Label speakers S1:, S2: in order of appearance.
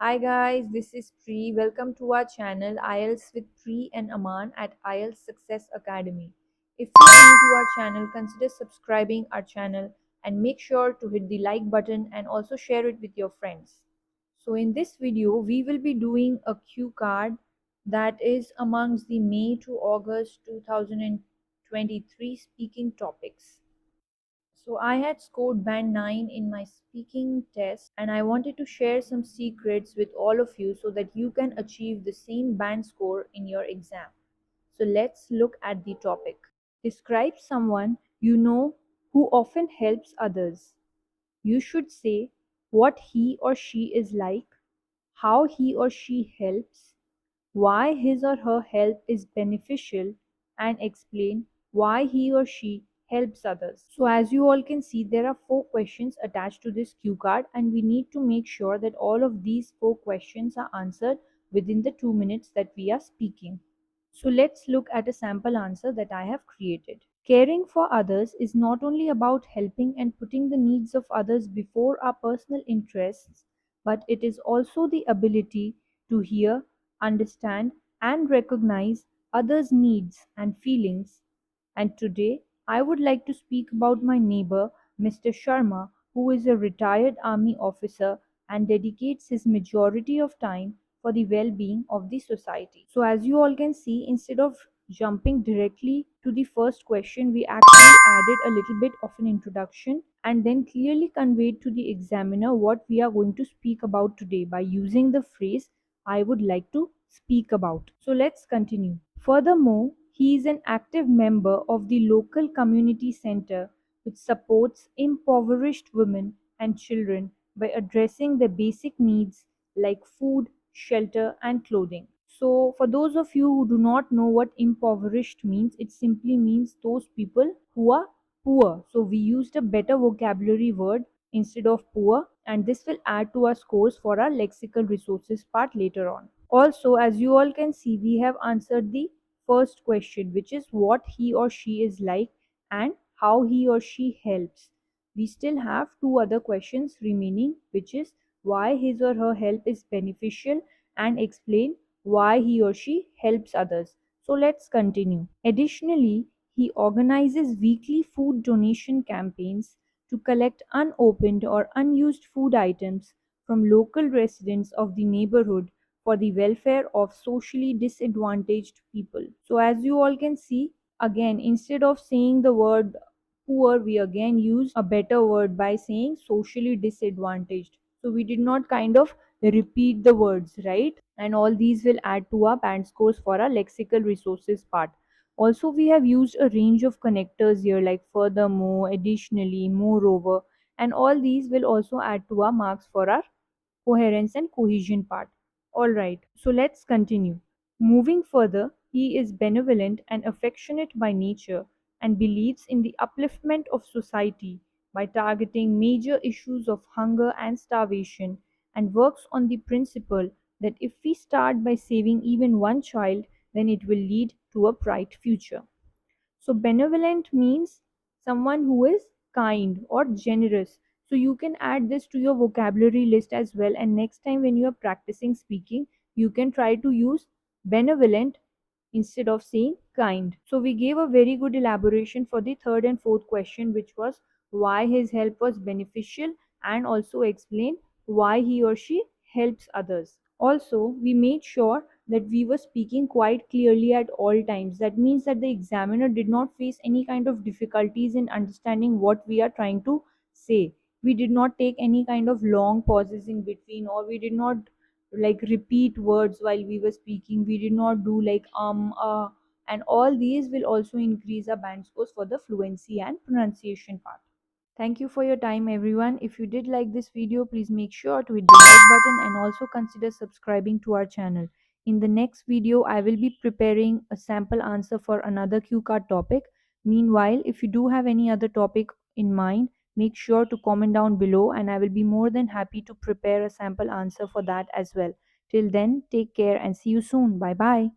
S1: Hi guys, this is Pri. Welcome to our channel IELTS with Pri and Aman at IELTS Success Academy. If you are new to our channel, consider subscribing our channel and make sure to hit the like button and also share it with your friends. So in this video, we will be doing a cue card that is amongst the May to August 2023 speaking topics. So I had scored band 9 in my speaking test and I wanted to share some secrets with all of you so that you can achieve the same band score in your exam. So let's look at the topic. Describe someone you know who often helps others. You should say what he or she is like, how he or she helps, why his or her help is beneficial, and explain why he or she helps others. So as you all can see, there are 4 questions attached to this cue card and we need to make sure that all of these 4 questions are answered within the 2 minutes that we are speaking. So let's look at a sample answer that I have created. Caring for others is not only about helping and putting the needs of others before our personal interests, but it is also the ability to hear, understand, and recognize others' needs and feelings. And today, I would like to speak about my neighbor, Mr. Sharma, who is a retired army officer and dedicates his majority of time for the well being of the society. So, as you all can see, instead of jumping directly to the first question, we actually added a little bit of an introduction and then clearly conveyed to the examiner what we are going to speak about today by using the phrase I would like to speak about. So let's continue. Furthermore, he is an active member of the local community center which supports impoverished women and children by addressing their basic needs like food, shelter, and clothing. So, for those of you who do not know what impoverished means, it simply means those people who are poor. So, we used a better vocabulary word instead of poor, and this will add to our scores for our lexical resources part later on. Also, as you all can see, we have answered the first question, which is what he or she is like and how he or she helps. We still have 2 other questions remaining, which is why his or her help is beneficial and explain why he or she helps others. So let's continue. Additionally, he organizes weekly food donation campaigns to collect unopened or unused food items from local residents of the neighborhood for the welfare of socially disadvantaged people. So, as you all can see, again, instead of saying the word poor, we again use a better word by saying socially disadvantaged. So, we did not kind of repeat the words, right? And all these will add to our band scores for our lexical resources part. Also, we have used a range of connectors here like furthermore, additionally, moreover, and all these will also add to our marks for our coherence and cohesion part. Alright, so let's continue. Moving further, he is benevolent and affectionate by nature and believes in the upliftment of society by targeting major issues of hunger and starvation and works on the principle that if we start by saving even one child, then it will lead to a bright future. So benevolent means someone who is kind or generous. So you can add this to your vocabulary list as well. And next time when you are practicing speaking, you can try to use benevolent instead of saying kind. So we gave a very good elaboration for the third and fourth question, which was why his help was beneficial and also explain why he or she helps others. Also, we made sure that we were speaking quite clearly at all times. That means that the examiner did not face any kind of difficulties in understanding what we are trying to say. We did not take any kind of long pauses in between, or we did not like repeat words while we were speaking. We did not do like and all these will also increase our band scores for the fluency and pronunciation part. Thank you for your time, everyone. If you did like this video, please make sure to hit the like button and also consider subscribing to our channel. In the next video, I will be preparing a sample answer for another cue card topic. Meanwhile, if you do have any other topic in mind, make sure to comment down below and I will be more than happy to prepare a sample answer for that as well. Till then, take care and see you soon. Bye bye.